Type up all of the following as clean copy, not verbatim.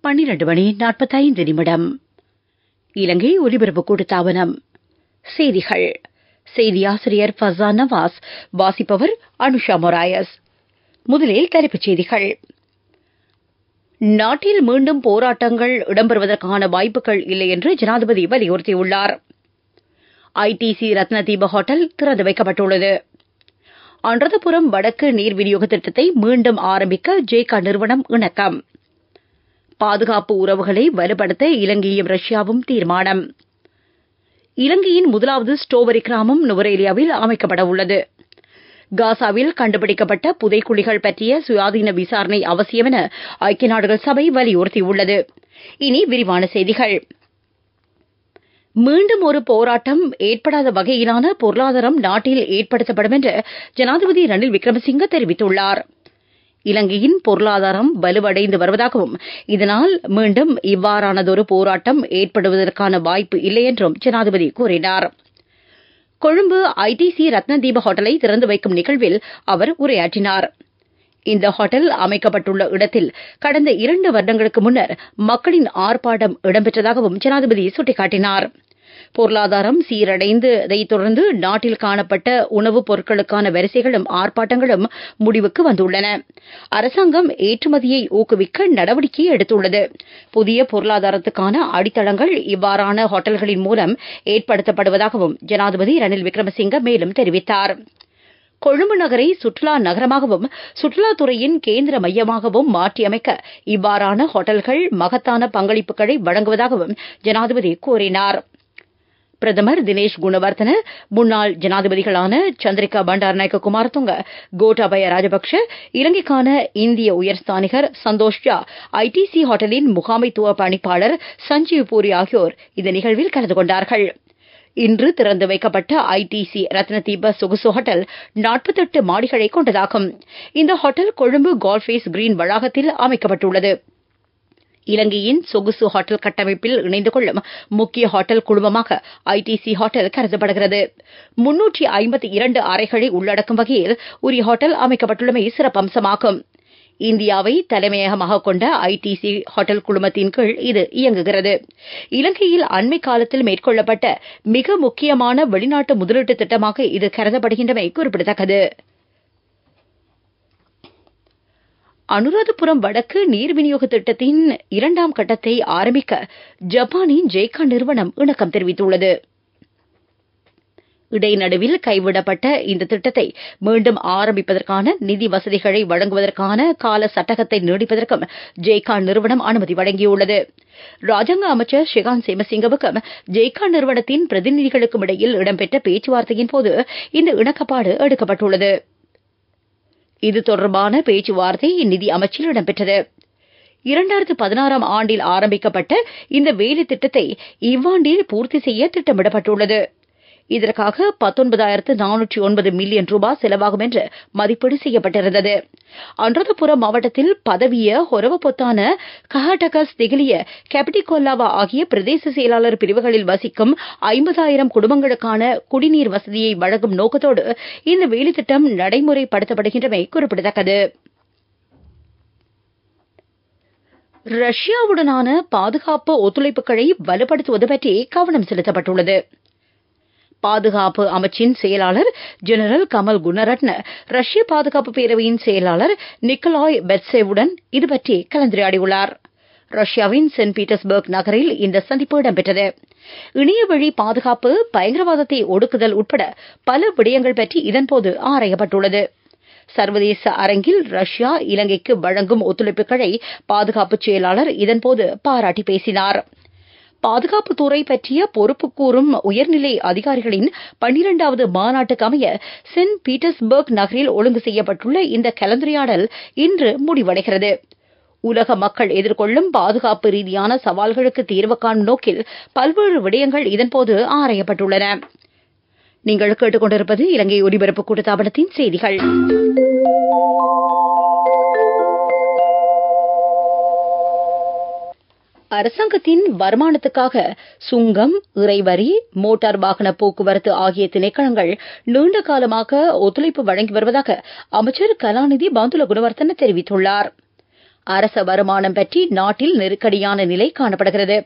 12:45 இலங்கை ஒலிபரப்பு கூட்டுத்தாபனம். செய்திகள். செய்தியாசிரியர் ஃபசான் நவாஸ். வாசிப்பவர் அனுஷா மொராயஸ். முதலில் தலைப்புச் செய்திகள். நாட்டில் மீண்டும் போராட்டங்கள் இடம்பெறுவதற்கான வாய்ப்புகள் இல்லை என்று ஜனாதிபதி வலியுறுத்தியுள்ளார். ஐடிசி ரத்னதீப ஹோட்டல் திறந்து வைக்கப்பட்டுள்ளது. அனுராதபுரம் வடக்கு நீர் விநியோக திட்டத்தை மீண்டும் ஆரம்பிக்க ஜேகா நிறுவனம் இணக்கம். பாதுகாப்பு உறவுகளை வலுப்படுத்த இலங்கையும் ரஷ்யாவும் தீர்மானம். இலங்கையின் முதலாவது ஸ்ட்ராபெரி கிராமம் நுவரேலியாவில் அமைக்கப்பட உள்ளது. காசாவில் கண்டுபிடிக்கப்பட்ட புதைக்குழிகள் பற்றிய சுயாதீன விசாரணை அவசியம் என ஐக்கிய நாடுகள் சபை வலியுறுத்தியுள்ளது. இனி விரிவான செய்திகள். மீண்டும் ஒரு போராட்டம் ஏற்படாத வகையிலான பொருளாதாரம் நாட்டில் ஏற்படுத்தப்படும் என்று ஜனாதிபதி ரணில் விக்ரமசிங்க தெரிவித்துள்ளார். இலங்கையின் பொருளாதாரம் வலுவடைந்து வருவதாகவும் இதனால் மீண்டும் இவ்வாறானதொரு போராட்டம் ஏற்படுவதற்கான வாய்ப்பு இல்லை என்றும் ஜனாதிபதி கூறினார். கொழும்பு ஐடிசி ரத்னதீப ஹோட்டலை திறந்து வைக்கும் நிகழ்வில் அவர் உரையாற்றினார். இந்த ஹோட்டல் அமைக்கப்பட்டுள்ள இடத்தில் கடந்த 2 வருடங்களுக்கு முன்னர் மக்களின் ஆர்ப்பாட்டம் இடம்பெற்றதாகவும் ஜனாதிபதி சுட்டிக்காட்டினார். பொருளாதாரம் சீரடைந்ததைத் தொடர்ந்து நாட்டில் காணப்பட்ட உணவுப் பொருட்களுக்கான வரிசைகளும் ஆர்ப்பாட்டங்களும் முடிவுக்கு வந்துள்ளன. அரசாங்கம் ஏற்றுமதியை ஊக்குவிக்க நடவடிக்கை எடுத்துள்ளது. புதிய பொருளாதாரத்துக்கான அடித்தளங்கள் இவ்வாறான ஹோட்டல்களின் மூலம் ஏற்படுத்தப்படுவதாகவும் ஜனாதிபதி ரணில் விக்ரமசிங்க மேலும் தெரிவித்தார். கொழும்பு நகரை சுற்றுலா நகரமாகவும் சுற்றுலாத்துறையின் கேந்திர மையமாகவும் மாற்றியமைக்க இவ்வாறான ஹோட்டல்கள் மகத்தான பங்களிப்புகளை வழங்குவதாகவும் ஜனாதிபதி கூறினார். பிரதமர் தினேஷ் குணவர்தன, முன்னாள் ஜனாதிபதிகளான சந்திரிகா பண்டாரநாயக்க குமாரதுங்க, கோட்டாபய ராஜபக்ஷ, இலங்கைக்கான இந்திய உயர்ஸ்தானிகர் சந்தோஷ் ஜா, ஐடிசி ஹோட்டலின் முகாமைத்துவ பணிப்பாளர் சஞ்சீவ் பூரி ஆகியோர் இந்த நிகழ்வில் கலந்து கொண்டார்கள். இன்று திறந்து வைக்கப்பட்ட ஐடிசி ரத்னதீப சொகுசு ஹோட்டல் 48 மாடிகளை கொண்டதாகும். இந்த ஹோட்டல் கொழும்பு கோல்ஃபேஸ் கிரீன் வளாகத்தில் அமைக்கப்பட்டுள்ளது. இலங்கையின் சொகுசு ஹோட்டல் கட்டமைப்பில் இணைந்து கொள்ளும் முக்கிய ஹோட்டல் குழுமமாக ஐடிசி ஹோட்டல் கருதப்படுகிறது. 352 அறைகளை உள்ளடக்கும் வகையில் உரிய ஹோட்டல் அமைக்கப்பட்டுள்ளமை சிறப்பம்சமாகும். இந்தியாவை தலைமையகமாக கொண்ட ஐடிசி ஹோட்டல் குழுமத்தின் கீழ் இது இயங்குகிறது. இலங்கையில் அண்மை காலத்தில் மேற்கொள்ளப்பட்ட மிக முக்கியமான வெளிநாட்டு முதலீட்டு திட்டமாக இது கருதப்படுகின்றமை குறிப்பிடத்தக்கது. அனுராதபுரம் வடக்கு நீர் விநியோக திட்டத்தின் 2ஆம் கட்டத்தை ஆரம்பிக்க ஜப்பானின் ஜேகா நிறுவனம் இணக்கம் தெரிவித்துள்ளது. இடைநடுவில் கைவிடப்பட்ட இந்த திட்டத்தை மீண்டும் ஆரம்பிப்பதற்கான நிதி வசதிகளை வழங்குவதற்கான கால சட்டகத்தை நீடிப்பதற்கும் ஜேகா நிறுவனம் அனுமதி வழங்கியுள்ளது. ராஜாங்க அமைச்சர் ஷெகான் சேமசிங்கவுக்கும் ஜேகா நிறுவனத்தின் பிரதிநிதிகளுக்கும் இடையில் இடம்பெற்ற பேச்சுவார்த்தையின் போது இந்த இணக்கப்பாடு எடுக்கப்பட்டுள்ளது. இது தொடர்பான பேச்சுவார்த்தை நிதி அமைச்சில் இடம்பெற்றது. 2016ஆம் ஆண்டில் ஆரம்பிக்கப்பட்ட இந்த வேலை திட்டத்தை இவ்வாண்டில் பூர்த்தி செய்ய திட்டமிடப்பட்டுள்ளது. இதற்காக 19,409 மில்லியன் ரூபாய் செலவாகும் என்று மதிப்பீடு செய்யப்பட்டிருந்தது. அனுராதபுரம் மாவட்டத்தில் பதவிய ஹொரவபொத்தான கஹாடகஸ் திகிலிய கேபிட்டிகொல்லாவா ஆகிய பிரதேச செயலாளர் பிரிவுகளில் வசிக்கும் 50,000 குடும்பங்களுக்கான குடிநீர் வசதியை வழங்கும் நோக்கத்தோடு இந்த வேலைத்திட்டம் நடைமுறைப்படுத்தப்படுகின்றமை குறிப்பிடத்தக்கது. ரஷ்யாவுடனான பாதுகாப்பு ஒத்துழைப்புகளை வலுப்படுத்துவது பற்றி கவனம் செலுத்தப்பட்டுள்ளது. பாதுகாப்பு அமைச்சின் செயலாளர் ஜெனரல் கமல் குணரட்ன ரஷ்ய பாதுகாப்பு பேரவையின் செயலாளர் நிக்கலாய் பெட்சேவுடன் இதுபற்றி கலந்துரையாடியுள்ளார். ரஷ்யாவின் சென்ட் பீட்டர்ஸ்பர்க் நகரில் இந்த சந்திப்பு இடம்பெற்றது. இணையவழி பாதுகாப்பு, பயங்கரவாதத்தை ஒடுக்குதல் உட்பட பல விடயங்கள் பற்றி இதன்போது ஆராயப்பட்டுள்ளது. சர்வதேச அரங்கில் ரஷ்யா இலங்கைக்கு வழங்கும் ஒத்துழைப்புகளை பாதுகாப்பு செயலாளர் இதன்போது பாராட்டி பேசினார். பாதுகாப்புத்துறை பற்றிய பொறுப்பு கூறும் உயர்நிலை அதிகாரிகளின் 12வது மாநாட்டுக்கு அமைய சென்ட் பீட்டர்ஸ்பர்க் நகரில் ஒழுங்கு செய்யப்பட்டுள்ள இந்த கலந்துரையாடல் இன்று முடிவடைகிறது. உலக மக்கள் எதிர்கொள்ளும் பாதுகாப்பு ரீதியான சவால்களுக்கு தீர்வு காணும் நோக்கில் பல்வேறு விடயங்கள் இதன்போது ஆராயப்பட்டுள்ளன. நீங்கள் கேட்டுக்கொண்டிருப்பது இலங்கை ஒலிபரப்பு கூட்டுத்தாபனத்தின் செய்திகள். அரசாங்கத்தின் வருமானத்துக்காக சுங்கம், இறைவரி, மோட்டார் வாகன போக்குவரத்து ஆகிய திணைக்களங்கள் நீண்ட காலமாக ஒத்துழைப்பு வழங்கி வருவதாக அமைச்சர் கலாநிதி பந்துல குணவர்த்தன தெரிவித்துள்ளார். அரச வருமானம் பற்றி நாட்டில் நெருக்கடியான நிலை காணப்படுகிறது.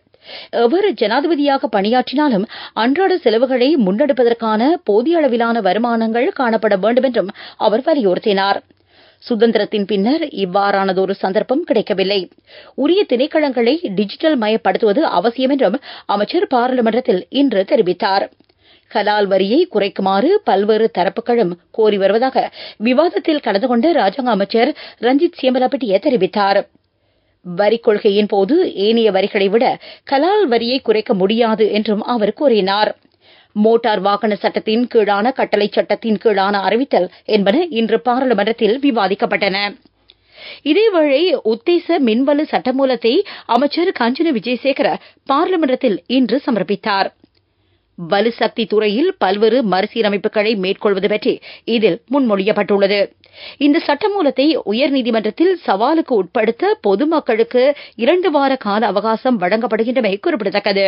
எவர் ஜனாதிபதியாக பணியாற்றினாலும் அன்றாட செலவுகளை முன்னெடுப்பதற்கான போதிய அளவிலான வருமானங்கள் காணப்பட வேண்டும் என்றும் அவர் வலியுறுத்தினார். சுதந்திரத்தின் பின்னர் இவ்வாறானதொரு சந்தர்ப்பம் கிடைக்கவில்லை. உரிய திணைக்களங்களை டிஜிட்டல் மயப்படுத்துவது அவசியம் என்றும் அமைச்சர் பாராளுமன்றத்தில் இன்று தெரிவித்தார். கலால் வரியை குறைக்குமாறு பல்வேறு தரப்புகளும் கோரி வருவதாக விவாதத்தில் கலந்து கொண்ட ராஜாங்க அமைச்சர் ரஞ்சித் சியம்பலப்பட்டிய தெரிவித்தார். வரிக் கொள்கையின் போது ஏனைய வரிகளை விட கலால் வரியை குறைக்க முடியாது என்றும் அவர் கூறினார். மோட்டார் வாகன சட்டத்தின் கீழான கட்டளை சட்டத்தின் கீழான அறிவித்தல் என்பன இன்று பாராளுமன்றத்தில் விவாதிக்கப்பட்டன. இதேவேளை உத்தேச மின்வலு சட்டமூலத்தை அமைச்சர் காஞ்சன விஜயசேகர பாராளுமன்றத்தில் இன்று சமர்ப்பித்தார். வலுசக்தி துறையில் பல்வேறு மறுசீரமைப்புகளை மேற்கொள்வது பற்றி இதில் முன்மொழியப்பட்டுள்ளது. இந்த சட்டமூலத்தை உயர்நீதிமன்றத்தில் சவாலுக்கு உட்படுத்த பொதுமக்களுக்கு 2 வார கால அவகாசம் வழங்கப்படுகின்றமை குறிப்பிடத்தக்கது.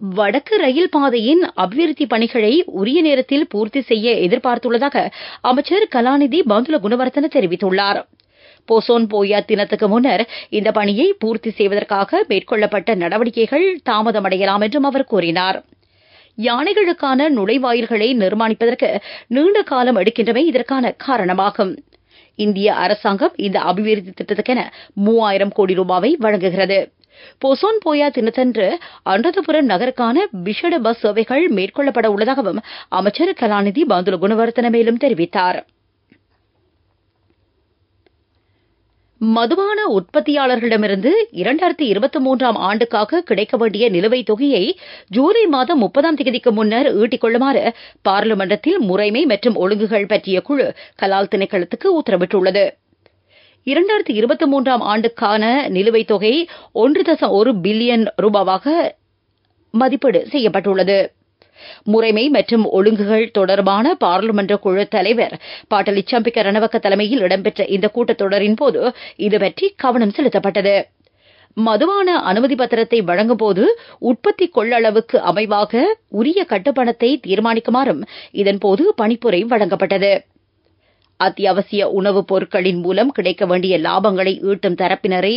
வடக்கு ரயில் பாதையின் அபிவிருத்தி பணிகளை உரிய நேரத்தில் பூர்த்தி செய்ய எதிர்பார்த்துள்ளதாக அமைச்சர் கலாநிதி பந்துல குணவர்த்தன தெரிவித்துள்ளார். போசோன் போயா தினத்துக்கு முன்னர் இந்த பணியை பூர்த்தி செய்வதற்காக மேற்கொள்ளப்பட்ட நடவடிக்கைகள் தாமதமடையலாம் என்றும் அவர் கூறினார். யானைகளுக்கான நுழைவாயில்களை நிர்மாணிப்பதற்கு நீண்ட காலம் எடுக்கின்றமை இதற்கான காரணமாகும். இந்திய அரசாங்கம் இந்த அபிவிருத்தி திட்டத்துக்கென 3000 கோடி ரூபாவை வழங்குகிறது. போசோன் போயா தினத்தன்று அனுராதபுரம் நகருக்கான விசேட பஸ் சேவைகள் மேற்கொள்ளப்பட உள்ளதாகவும் அமைச்சர் கலாநிதி பந்துல குணவர்த்தன மேலும் தெரிவித்தார். மதுபான உற்பத்தியாளர்களிடமிருந்து 2023ஆம் ஆண்டுக்காக கிடைக்க வேண்டிய நிலுவைத் தொகையை ஜூலை மாதம் 30ஆம் தேதிக்கு முன்னர் ஈட்டிக் கொள்ளுமாறு பாராளுமன்றத்தில் முறைமை மற்றும் ஒழுங்குகள் பற்றிய குழு கலால் திணைக்களத்துக்கு உத்தரவிட்டுள்ளது. 2023ஆம் ஆண்டுக்கான நிலுவைத் தொகை 1.1 பில்லியன் ரூபாவாக மதிப்பீடு செய்யப்பட்டுள்ளது. முறைமை மற்றும் ஒழுங்குகள் தொடர்பான பாராளுமன்ற குழு தலைவர் பாட்டலி சம்பிக்க ரணவக்க தலைமையில் இடம்பெற்ற இந்த கூட்டத்தொடரின் போது இதுபற்றி கவனம் செலுத்தப்பட்டது. மதுபான அனுமதி பத்திரத்தை வழங்கும் போது உற்பத்தி கொள்ளளவுக்கு அமைவாக உரிய கட்டுப்பணத்தை தீர்மானிக்குமாறும் இதன்போது பணிப்புரை வழங்கப்பட்டது. அத்தியாவசிய உணவுப் பொருட்களின் மூலம் கிடைக்க வேண்டிய லாபங்களை ஈட்டும் தரப்பினரை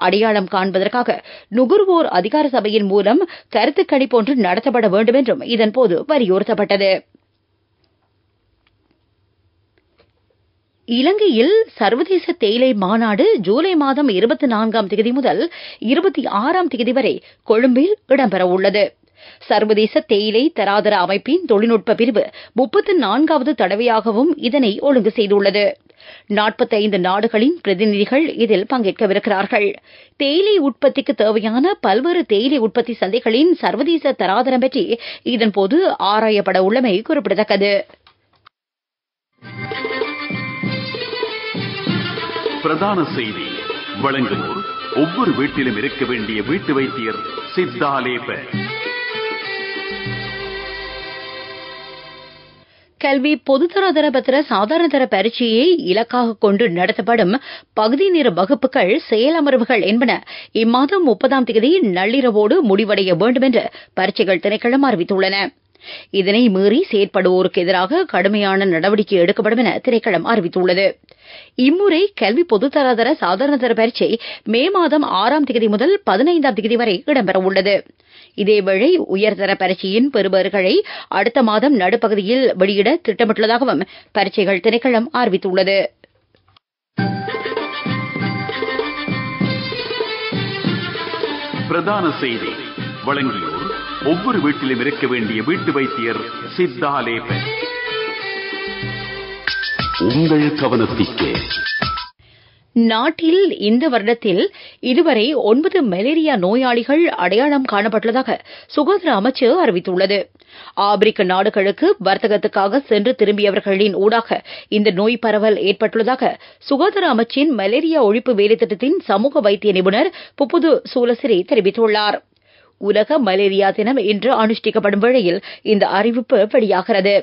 அடையாளம் காண்பதற்காக நுகர்வோர் அதிகார சபையின் மூலம் கருத்து கணிப்பு ஒன்று நடத்தப்பட வேண்டும் என்றும் இதன்போது வலியுறுத்தப்பட்டது. இலங்கையில் சர்வதேச தேயிலை மாநாடு ஜூலை மாதம் 24ஆம் தேதி முதல் 26ஆம் தேதி வரை கொழும்பில் இடம்பெறவுள்ளது. சர்வதேச தேயிலை தராதர அமைப்பின் தொழில்நுட்ப பிரிவு 34வது தடவையாகவும் இதனை ஒழுங்கு செய்துள்ளது. 45 நாடுகளின் பிரதிநிதிகள் இதில் பங்கேற்கவிருக்கிறார்கள். தேயிலை உற்பத்திக்கு தேவையான பல்வேறு தேயிலை உற்பத்தி சந்தைகளின் சர்வதேச தராதரம் பற்றி இதன்போது ஆராயப்பட உள்ளமை குறிப்பிடத்தக்கது. பிரதான செய்தி வழங்குவோர் ஒவ்வொரு வீட்டிலும் இருக்க வேண்டிய வீட்டு வைத்தியர் சித்தாலேப. கல்வி பொதுத்தராதர பத்திர சாதாரண தர பரீட்சையை இலக்காக கொண்டு நடத்தப்படும் பகுதி நேர வகுப்புகள் செயலமர்வுகள் என்பன இம்மாதம் 30ஆம் தேதி நள்ளிரவோடு முடிவடைய வேண்டும் என்று பரீட்சைகள் திணைக்களம் அறிவித்துள்ளன. இதனை மீறி செயற்படுவோருக்கு எதிராக கடுமையான நடவடிக்கை எடுக்கப்படும் என திணைக்களம் அறிவித்துள்ளது. இம்முறை கல்வி பொதுத்தராதர சாதாரண தர பரீட்சை மே மாதம் 6ஆம் தேதி முதல் 15ஆம் தேதி வரை இடம்பெறவுள்ளது. இதேவேளை உயர்தர பரீட்சையின் பெறுபேறுகளை அடுத்த மாதம் நடுப்பகுதியில் வெளியிட திட்டமிட்டுள்ளதாகவும் பரீட்சைகள் திணைக்களம் அறிவித்துள்ளது. பிரதான செய்தி வழங்கியோர் ஒவ்வொரு வீட்டிலும் இருக்க வேண்டிய வீட்டு வைத்தியர் சித்தாலேப. உங்கள் கவனத்திற்கு நாட்டில் இந்த வருடத்தில் இதுவரை 9 மலேரியா நோயாளிகள் அடையாளம் காணப்பட்டுள்ளதாக சுகாதார அமைச்சு அறிவித்துள்ளது. ஆப்பிரிக்க நாடுகளுக்கு வர்த்தகத்துக்காக சென்று திரும்பியவர்களின் ஊடாக இந்த நோய் பரவல் ஏற்பட்டுள்ளதாக சுகாதார அமைச்சின் மலேரியா ஒழிப்பு வேலைத்திட்டத்தின் சமூக வைத்திய நிபுணர் புப்புது சூலசிரி தெரிவித்துள்ளார். உலக மலேரியா தினம் இன்று அனுஷ்டிக்கப்படும் வேளையில் இந்த அறிவிப்பு வெளியாகிறது.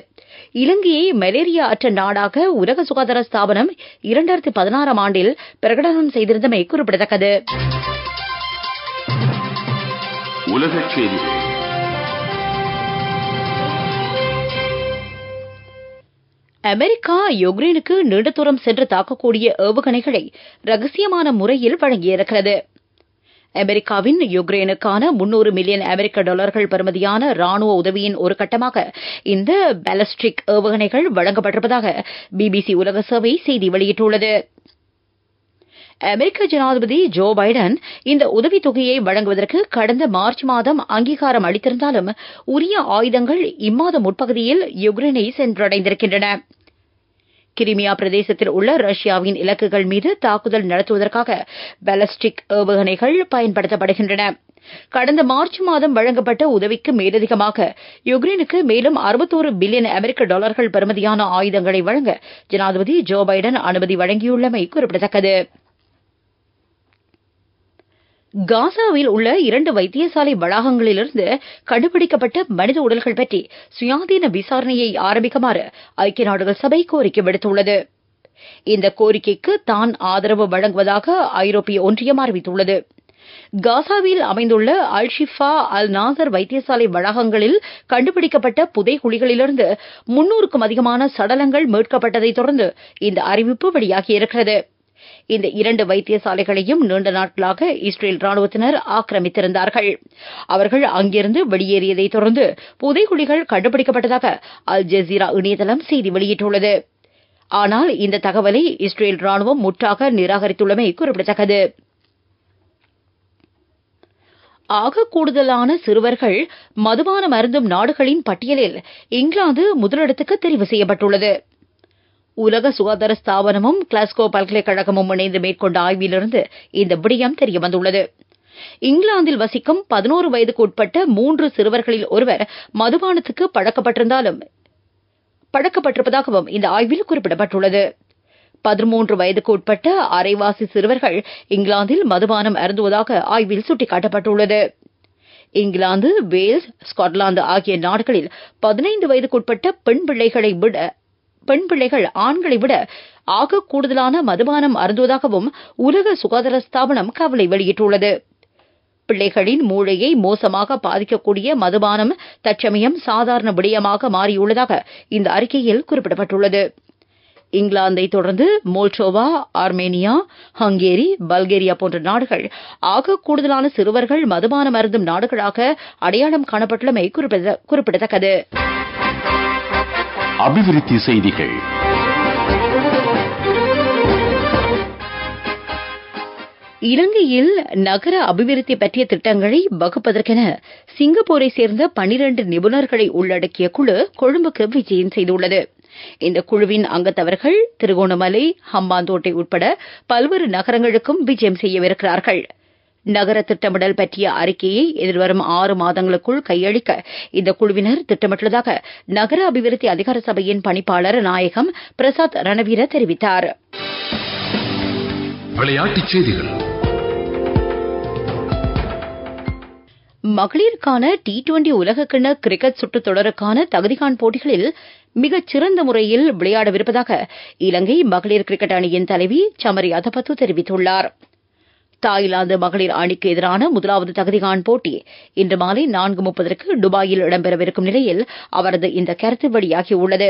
இலங்கையை மலேரியா அற்ற நாடாக உலக சுகாதார ஸ்தாபனம் 2016ஆம் ஆண்டில் பிரகடனம் செய்திருந்தமை குறிப்பிடத்தக்கது. உலகச் செய்திகள். அமெரிக்கா யுக்ரைனுக்கு நீண்ட தூரம் சென்று தாக்கக்கூடிய ஏவுகணைகளை ரகசியமான முறையில் வழங்கியிருக்கிறது. அமெரிக்காவின் யுக்ரைனுக்கான 300 மில்லியன் அமெரிக்க டாலர்கள் பெறுமதியான ராணுவ உதவியின் ஒரு கட்டமாக இந்த பாலிஸ்டிக் ஏவுகணைகள் வழங்கப்பட்டிருப்பதாக பிபிசி உலக சேவை செய்தி வெளியிட்டுள்ளது. அமெரிக்க ஜனாதிபதி ஜோ பைடன் இந்த உதவித்தொகையை வழங்குவதற்கு கடந்த மார்ச் மாதம் அங்கீகாரம் அளித்திருந்தாலும் உரிய ஆயுதங்கள் இம்மாத முற்பகுதியில் யுக்ரைனை சென்றடைந்திருக்கின்றன. கிரிமியா பிரதேசத்தில் உள்ள ரஷ்யாவின் இலக்குகள் மீது தாக்குதல் நடத்துவதற்காக பாலிஸ்டிக் ஏவுகணைகள் பயன்படுத்தப்படுகின்றன. கடந்த மார்ச் மாதம் வழங்கப்பட்ட உதவிக்கு மேலதிகமாக யுக்ரைனுக்கு மேலும் 61 பில்லியன் அமெரிக்க டாலர்கள் பெறுமதியான ஆயுதங்களை வழங்க ஜனாதிபதி ஜோ பைடன் அனுமதி வழங்கியுள்ளமை குறிப்பிடத்தக்கது. காசாவில் உள்ள 2 வைத்தியசாலை வளாகங்களிலிருந்து கண்டுபிடிக்கப்பட்ட மனித உடல்கள் பற்றி சுயாதீன விசாரணையை ஆரம்பிக்குமாறு ஐக்கிய நாடுகள் சபை கோரிக்கை விடுத்துள்ளது. இந்த கோரிக்கைக்கு தான் ஆதரவு வழங்குவதாக ஐரோப்பிய ஒன்றியம் அறிவித்துள்ளது. காசாவில் அமைந்துள்ள அல் ஷிஃபா அல் நாசர் வைத்தியசாலை வளாகங்களில் கண்டுபிடிக்கப்பட்ட புதைகுழிகளிலிருந்து 300க்கும் அதிகமான சடலங்கள் மீட்கப்பட்டதைத் தொடர்ந்து இந்த அறிவிப்பு வெளியாகியிருக்கிறது. இந்த 2 வைத்தியசாலைகளையும் நீண்ட நாட்களாக இஸ்ரேல் ராணுவத்தினர் ஆக்கிரமித்திருந்தார்கள். அவர்கள் அங்கிருந்து வெளியேறியதைத் தொடர்ந்து புதைகுழிகள் கண்டுபிடிக்கப்பட்டதாக அல் ஜசீரா இணையதளம் செய்தி வெளியிட்டுள்ளது. ஆனால் இந்த தகவலை இஸ்ரேல் ராணுவம் முற்றாக நிராகரித்துள்ளமை குறிப்பிடத்தக்கது. ஆக கூடுதலான சிறுவர்கள் மதுபானம் அருந்தும் நாடுகளின் பட்டியலில் இங்கிலாந்து முதலிடத்துக்கு தெரிவு செய்யப்பட்டுள்ளது. உலக சுகாதார ஸ்தாபனமும் கிளாஸ்கோ பல்கலைக்கழகமும் இணைந்து மேற்கொண்ட ஆய்விலிருந்து இந்த விடயம் தெரியவந்துள்ளது. இங்கிலாந்தில் வசிக்கும் 11 வயதுக்கு உட்பட்ட 3 சிறுவர்களில் ஒருவர் மதுபானத்துக்கு பழக்கப்பட்டிருப்பதாகவும் இந்த ஆய்வில் குறிப்பிடப்பட்டுள்ளது. 13 வயதுக்கு உட்பட்ட அரைவாசி சிறுவர்கள் இங்கிலாந்தில் மதுபானம் அருந்துவதாக ஆய்வில் சுட்டிக்காட்டப்பட்டுள்ளது. இங்கிலாந்து, வேல்ஸ், ஸ்காட்லாந்து ஆகிய நாடுகளில் 15 வயதுக்குட்பட்ட பெண் பிள்ளைகள் ஆண்களை விட ஆக கூடுதலான மதுபானம் அருந்துவதாகவும் உலக சுகாதார ஸ்தாபனம் கவலை வெளியிட்டுள்ளது. பிள்ளைகளின் மூளையை மோசமாக பாதிக்கக்கூடிய மதுபானம் தற்சமயம் சாதாரண விடயமாக மாறியுள்ளதாக இந்த அறிக்கையில் குறிப்பிடப்பட்டுள்ளது. இங்கிலாந்தை தொடர்ந்து மோல்டோவா, ஆர்மேனியா, ஹங்கேரி, பல்கேரியா போன்ற நாடுகள் ஆக கூடுதலான சிறுவர்கள் மதுபானம் அருந்தும் நாடுகளாக அடையாளம் காணப்பட்டுள்ளமை குறிப்பிடத்தக்கது. அபிவிருத்தி செய்திகள். இலங்கையில் நகர அபிவிருத்தி பற்றிய திட்டங்களை வகுப்பதற்கென சிங்கப்பூரை சேர்ந்த 12 நிபுணர்களை உள்ளடக்கிய குழு கொழும்புக்கு விஜயம் செய்துள்ளது. இந்த குழுவின் அங்கத்தவர்கள் திருகோணமலை, ஹம்பாந்தோட்டை உட்பட பல்வேறு நகரங்களுக்கும் விஜயம் செய்யவிருக்கிறார்கள். நகர திட்டமிடல் பற்றிய அறிக்கையை எதிர்வரும் 6 மாதங்களுக்குள் கையளிக்க இந்த குழுவினர் திட்டமிட்டுள்ளதாக நகர அபிவிருத்தி அதிகார சபையின் பணிப்பாளர் நாயகம் பிரசாத் ரணவீர தெரிவித்தார். விளையாட்டுச் செய்திகள். மகளிருக்கான T20 உலகக்கிண்ண கிரிக்கெட் சுற்றுத் தொடருக்கான தகுதிகாண் போட்டிகளில் மிகச் சிறந்த முறையில் விளையாடவிருப்பதாக இலங்கை மகளிர் கிரிக்கெட் அணியின் தலைவி சமரி அதபத்து தெரிவித்துள்ளார். தாய்லாந்து மகளிர் அணிக்கு எதிரான முதலாவது தகுதிகாண் போட்டி இன்று மாலை 4:30 துபாயில் இடம்பெறவிருக்கும் நிலையில் அவரது இந்த கருத்து வெளியாகியுள்ளது.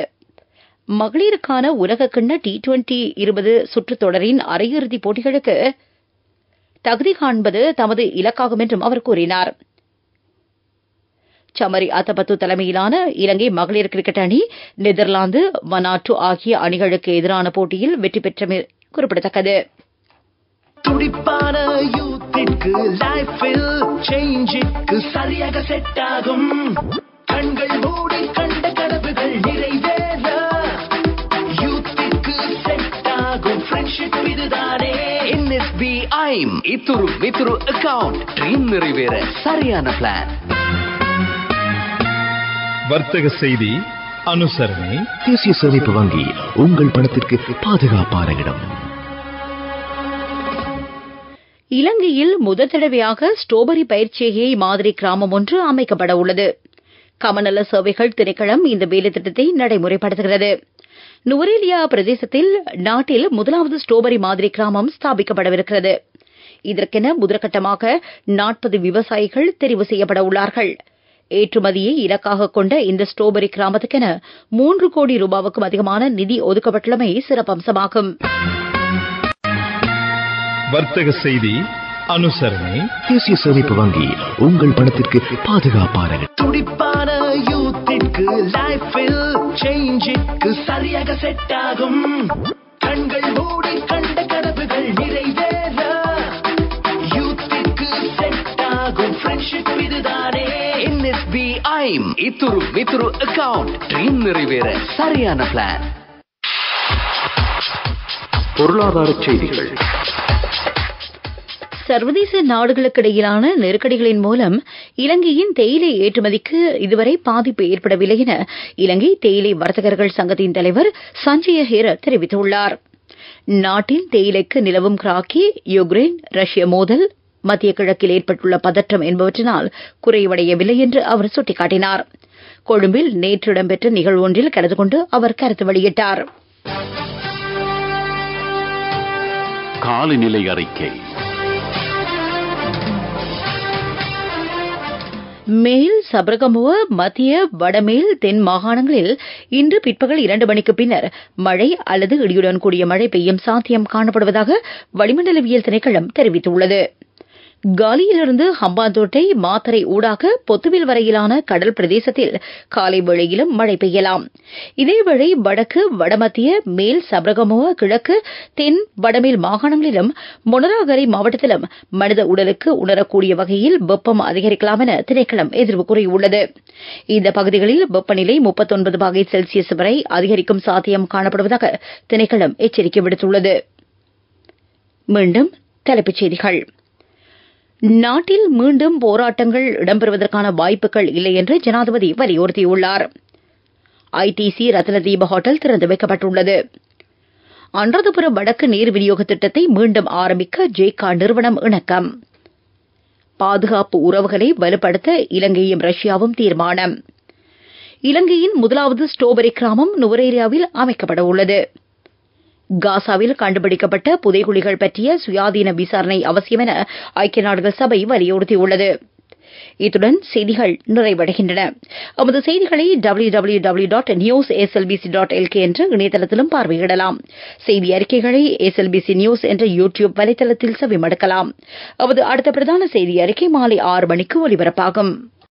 மகளிருக்கான உலகக்கிண்ண T20 20 சுற்றுத் தொடரின் அரையிறுதிப் போட்டிகளுக்கு தகுதி காண்பது தமது இலக்காகும் என்றும் அவர் கூறினார். சமரி அதபத்து தலைமையிலான இலங்கை மகளிர் கிரிக்கெட் அணி நெதர்லாந்து, வனாட்டு ஆகிய அணிகளுக்கு எதிரான போட்டியில் வெற்றி பெற்றமை குறிப்பிடத்தக்கது. துடிப்பான யூத்திற்கு லைஃபில் சேஞ்சுக்கு சரியாக செட் ஆகும். கண்கள் மூடி கண்ட கனவுகள் நிறைவேற யூத்திற்கு செட் ஆகும் ஃப்ரெண்ட்ஷிப் இதுதானே. NSBI இத்துரு மித்துரு அக்கவுண்ட் ட்ரீம் நிறைவேற சரியான பிளான். வர்த்தக செய்தி அனுசரணை. தேசிய சேமிப்பு வங்கி உங்கள் பணத்திற்கு பாதுகாப்பான இடம். இலங்கையில் முதல் தடவையாக ஸ்ட்ராபெரி பயிர்ச்செய்கை மாதிரி கிராமம் ஒன்று அமைக்கப்பட உள்ளது. கமநல சேவைகள் திணைக்களம் இந்த வேலை திட்டத்தை நடைமுறைப்படுத்துகிறது. நுவரேலியா பிரதேசத்தில் நாட்டில் முதலாவது ஸ்ட்ராபெரி மாதிரி கிராமம் ஸ்தாபிக்கப்படவிருக்கிறது. இதற்கென முதற்கட்டமாக 40 விவசாயிகள் தெரிவு செய்யப்பட உள்ளார்கள். ஏற்றுமதியை இலக்காக கொண்ட இந்த ஸ்ட்ராபெரி கிராமத்துக்கென 3 கோடி ரூபாவுக்கும் அதிகமான நிதி ஒதுக்கப்பட்டுள்ளமை சிறப்பம்சமாகும். வர்த்தக செய்தி அனுசரணை. தேசிய சேமிப்பு வங்கி உங்கள் பணத்திற்கு பாதுகாப்பான துடிப்பான யூத்திற்கு லைஃபில் சேஞ்சுக்கு சரியாக செட் ஆகும். கண்கள் மூடி கண்ட கனவுகள் நிறைவேற யூத்திற்கு செட் ஆகும் ஃப்ரெண்ட்ஷிப் இதுதானே. NSBI இத்துரு மித்துரு அக்கவுண்ட் ட்ரீம் நிறைவேற சரியான பிளான். பொருளாதார செய்திகள். சர்வதேச நாடுகளுக்கிடையிலான நெருக்கடிகளின் மூலம் இலங்கையின் தேயிலை ஏற்றுமதிக்கு இதுவரை பாதிப்பு ஏற்படவில்லை என இலங்கை தேயிலை வர்த்தகர்கள் சங்கத்தின் தலைவர் சஞ்சய ஹேர தெரிவித்துள்ளார். நாட்டின் தேயிலைக்கு நிலவும் கிராக்கி, யுக்ரைன், ரஷ்ய மோதல், மத்திய கிழக்கில் ஏற்பட்டுள்ள பதற்றம் என்பவற்றினால் குறைவடையவில்லை என்று அவர் சுட்டிக்காட்டினார். கொழும்பில் நேற்று இடம்பெற்ற நிகழ்வு ஒன்றில் கலந்து கொண்டு அவர் கருத்து வெளியிட்டார். காலநிலை அறிக்கை. மேல் சபரகமுவ, மத்திய, வடமேல், தென் மாகாணங்களில் இன்று பிற்பகல் 2 மணிக்கு பின்னர் மழை அல்லது இடியுடன் கூடிய மழை பெய்யும் சாத்தியம் காணப்படுவதாக வளிமண்டலவியல் திணைக்களம் தெரிவித்துள்ளது. காலியிலிருந்து ஹம்பாந்தோட்டை, மாத்தறை ஊடாக பொத்துவில் வரையிலான கடல் பிரதேசத்தில் காலை வேளையிலும் மழை பெய்யலாம். இதேவேளை வடக்கு, வடமத்திய, மேல் சபரகமுவ, கிழக்கு, தென், வடமேல் மாகாணங்களிலும் மொனராகரை மாவட்டத்திலும் மனித உடலுக்கு உணரக்கூடிய வகையில் வெப்பம் அதிகரிக்கலாம் என திணைக்களம் எதிர்வு கூறியுள்ளது. இந்த பகுதிகளில் வெப்பநிலை 39 பாகை செல்சியஸ் வரை அதிகரிக்கும் சாத்தியம் காணப்படுவதாக திணைக்களம் எச்சரிக்கை விடுத்துள்ளது. மீண்டும் தலைப்புச் செய்திகள். நாட்டில் மீண்டும் போராட்டங்கள் இடம்பெறுவதற்கான வாய்ப்புகள் இல்லை என்று ஜனாதிபதி வலியுறுத்தியுள்ளார். ஐடிசி ரத்னதீப ஹோட்டல் திறந்து வைக்கப்பட்டுள்ளது. அனுராதபுரம் வடக்கு நீர் விநியோக திட்டத்தை மீண்டும் ஆரம்பிக்க ஜேகா நிறுவனம் இணக்கம். பாதுகாப்பு உறவுகளை வலுப்படுத்த இலங்கையும் ரஷ்யாவும் தீர்மானம். இலங்கையின் முதலாவது ஸ்ட்ராபெரி கிராமம் நுவரேலியாவில் அமைக்கப்பட உள்ளது. காசாவில் கண்டுபிடிக்கப்பட்ட புதைகுழிகள் பற்றிய சுயாதீன விசாரணை அவசியம் என ஐக்கிய நாடுகள் சபை வலியுறுத்தியுள்ளது. இத்துடன் செய்திகள் நிறைவடைகின்றன. நமது செய்திகளை www.newslbc.lk என்ற இணையதளத்திலும் பார்வையிடலாம். செய்தி அறிக்கைகளை SLBC நியூஸ் என்ற யூடியூப் வலைதளத்தில் செவிமடுக்கலாம். நமது அடுத்த பிரதான செய்தி அறிக்கை மாலை 6 மணிக்கு ஒலிபரப்பாகும்.